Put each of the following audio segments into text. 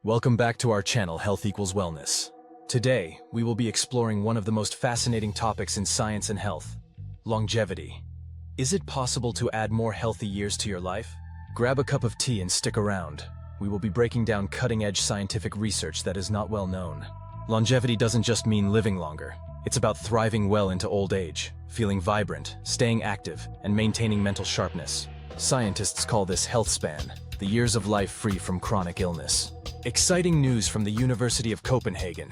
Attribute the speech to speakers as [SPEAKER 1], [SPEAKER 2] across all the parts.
[SPEAKER 1] Welcome back to our channel, Health Equals Wellness. Today, we will be exploring one of the most fascinating topics in science and health: longevity. Is it possible to add more healthy years to your life? Grab a cup of tea and stick around. We will be breaking down cutting-edge scientific research that is not well known. Longevity doesn't just mean living longer. It's about thriving well into old age, feeling vibrant, staying active, and maintaining mental sharpness. Scientists call this health span, the years of life free from chronic illness. Exciting news from the University of Copenhagen.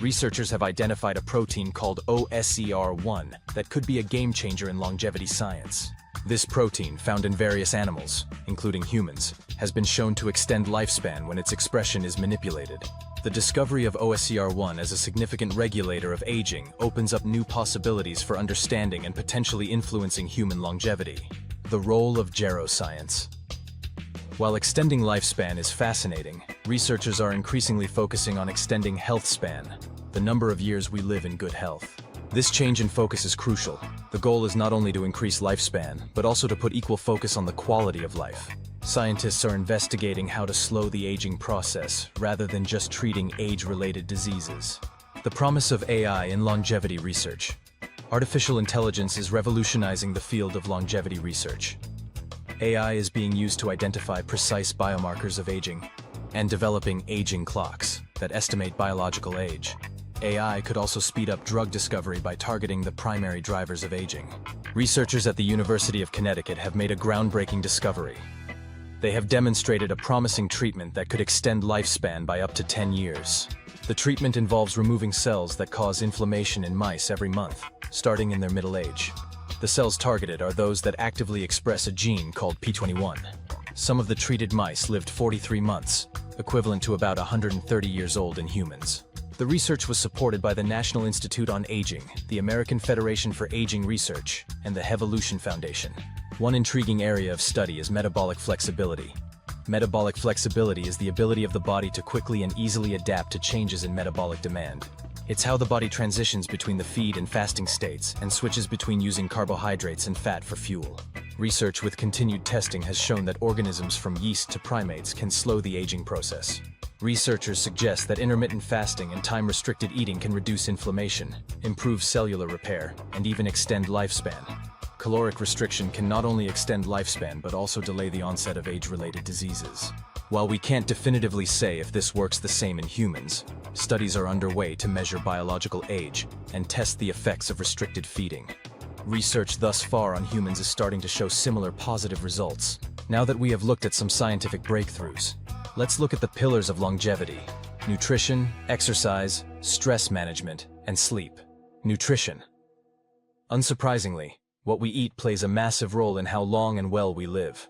[SPEAKER 1] Researchers have identified a protein called OSER1 that could be a game changer in longevity science. This protein, found in various animals, including humans, has been shown to extend lifespan when its expression is manipulated. The discovery of OSER1 as a significant regulator of aging opens up new possibilities for understanding and potentially influencing human longevity. The role of geroscience. While extending lifespan is fascinating, researchers are increasingly focusing on extending health span, the number of years we live in good health. This change in focus is crucial. The goal is not only to increase lifespan, but also to put equal focus on the quality of life. Scientists are investigating how to slow the aging process rather than just treating age-related diseases. The promise of AI in longevity research. Artificial intelligence is revolutionizing the field of longevity research. AI is being used to identify precise biomarkers of aging and developing aging clocks that estimate biological age. AI could also speed up drug discovery by targeting the primary drivers of aging. Researchers at the University of Connecticut have made a groundbreaking discovery. They have demonstrated a promising treatment that could extend lifespan by up to 10 years. The treatment involves removing cells that cause inflammation in mice every month, starting in their middle age. The cells targeted are those that actively express a gene called P21. Some of the treated mice lived 43 months, equivalent to about 130 years old in humans. The research was supported by the National Institute on Aging, the American Federation for Aging Research, and the Hevolution Foundation. One intriguing area of study is metabolic flexibility. Metabolic flexibility is the ability of the body to quickly and easily adapt to changes in metabolic demand. It's how the body transitions between the feed and fasting states and switches between using carbohydrates and fat for fuel. Research with continued testing has shown that organisms from yeast to primates can slow the aging process. Researchers suggest that intermittent fasting and time-restricted eating can reduce inflammation, improve cellular repair, and even extend lifespan. Caloric restriction can not only extend lifespan but also delay the onset of age-related diseases. While we can't definitively say if this works the same in humans, studies are underway to measure biological age and test the effects of restricted feeding. Research thus far on humans is starting to show similar positive results. Now that we have looked at some scientific breakthroughs, let's look at the pillars of longevity: nutrition, exercise, stress management, and sleep. Nutrition. Unsurprisingly, what we eat plays a massive role in how long and well we live.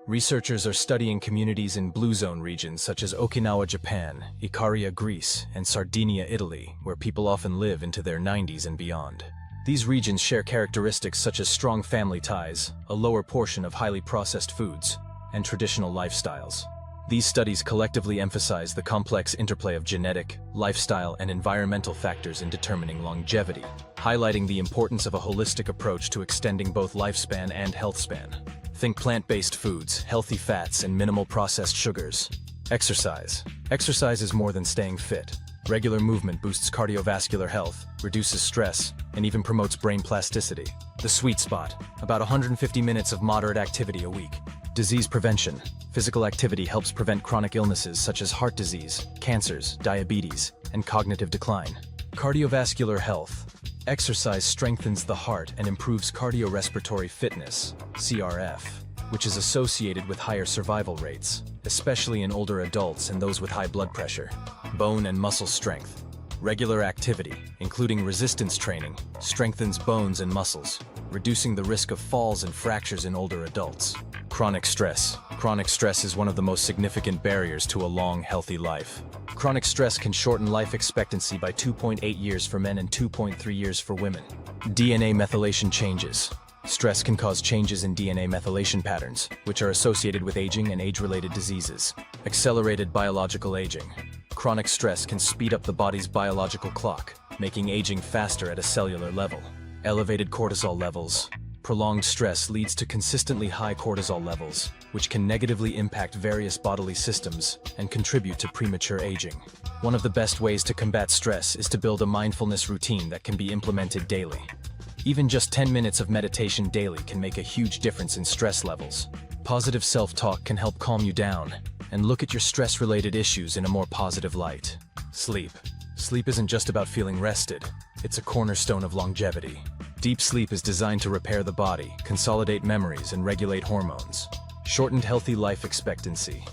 [SPEAKER 1] Researchers are studying communities in blue zone regions such as Okinawa, Japan, Icaria, Greece, and Sardinia, Italy, where people often live into their 90s and beyond. These regions share characteristics such as strong family ties, a lower portion of highly processed foods, and traditional lifestyles. These studies collectively emphasize the complex interplay of genetic, lifestyle, and environmental factors in determining longevity, highlighting the importance of a holistic approach to extending both lifespan and health span. Think plant-based foods, healthy fats, and minimal processed sugars. Exercise. Exercise is more than staying fit. Regular movement boosts cardiovascular health, reduces stress, and even promotes brain plasticity. The sweet spot, about 150 minutes of moderate activity a week. Disease prevention. Physical activity helps prevent chronic illnesses such as heart disease, cancers, diabetes, and cognitive decline. Cardiovascular health. Exercise strengthens the heart and improves cardiorespiratory fitness, CRF, which is associated with higher survival rates, especially in older adults and those with high blood pressure. Bone and muscle strength. Regular activity, including resistance training, strengthens bones and muscles, reducing the risk of falls and fractures in older adults. Chronic stress. Chronic stress is one of the most significant barriers to a long, healthy life. Chronic stress can shorten life expectancy by 2.8 years for men and 2.3 years for women. DNA methylation changes. Stress can cause changes in DNA methylation patterns, which are associated with aging and age-related diseases. Accelerated biological aging. Chronic stress can speed up the body's biological clock, making aging faster at a cellular level. Elevated cortisol levels. Prolonged stress leads to consistently high cortisol levels, which can negatively impact various bodily systems and contribute to premature aging. One of the best ways to combat stress is to build a mindfulness routine that can be implemented daily. Even just 10 minutes of meditation daily can make a huge difference in stress levels. Positive self-talk can help calm you down and look at your stress-related issues in a more positive light. Sleep. Sleep isn't just about feeling rested, it's a cornerstone of longevity. Deep sleep is designed to repair the body, consolidate memories, and regulate hormones. Shortened healthy life expectancy.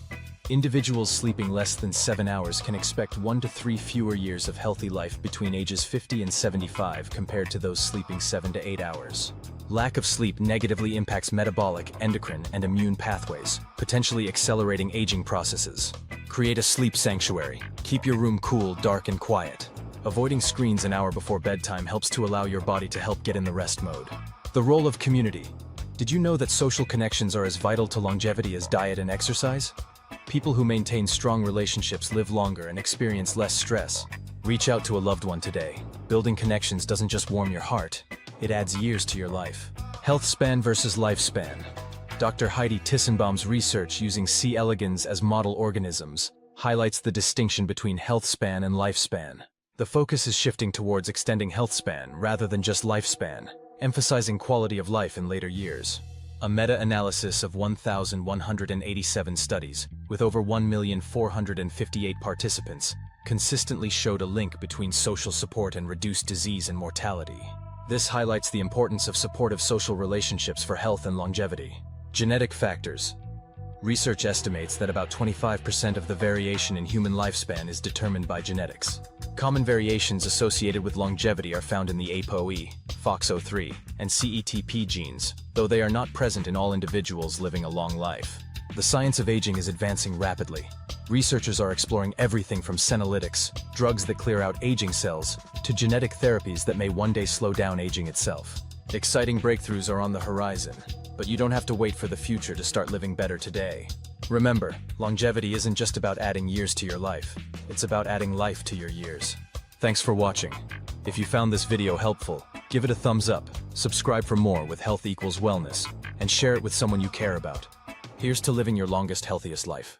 [SPEAKER 1] Individuals sleeping less than 7 hours can expect 1 to 3 fewer years of healthy life between ages 50 and 75 compared to those sleeping 7 to 8 hours. Lack of sleep negatively impacts metabolic, endocrine, and immune pathways, potentially accelerating aging processes. Create a sleep sanctuary. Keep your room cool, dark, and quiet. Avoiding screens an hour before bedtime helps to allow your body to help get in the rest mode. The role of community. Did you know that social connections are as vital to longevity as diet and exercise? People who maintain strong relationships live longer and experience less stress. Reach out to a loved one today. Building connections doesn't just warm your heart, it adds years to your life. Health span versus lifespan. Dr. Heidi Tissenbaum's research using C. elegans as model organisms highlights the distinction between health span and lifespan. The focus is shifting towards extending health span rather than just lifespan, emphasizing quality of life in later years. A meta-analysis of 1,187 studies, with over 1,458,000 participants, consistently showed a link between social support and reduced disease and mortality. This highlights the importance of supportive social relationships for health and longevity. Genetic factors. Research estimates that about 25% of the variation in human lifespan is determined by genetics. Common variations associated with longevity are found in the ApoE, FOXO3, and CETP genes, though they are not present in all individuals living a long life. The science of aging is advancing rapidly. Researchers are exploring everything from senolytics, drugs that clear out aging cells, to genetic therapies that may one day slow down aging itself. Exciting breakthroughs are on the horizon, but you don't have to wait for the future to start living better today. Remember, longevity isn't just about adding years to your life, it's about adding life to your years. Thanks for watching. If you found this video helpful, give it a thumbs up, subscribe for more with Health Equals Wellness, and share it with someone you care about. Here's to living your longest, healthiest life.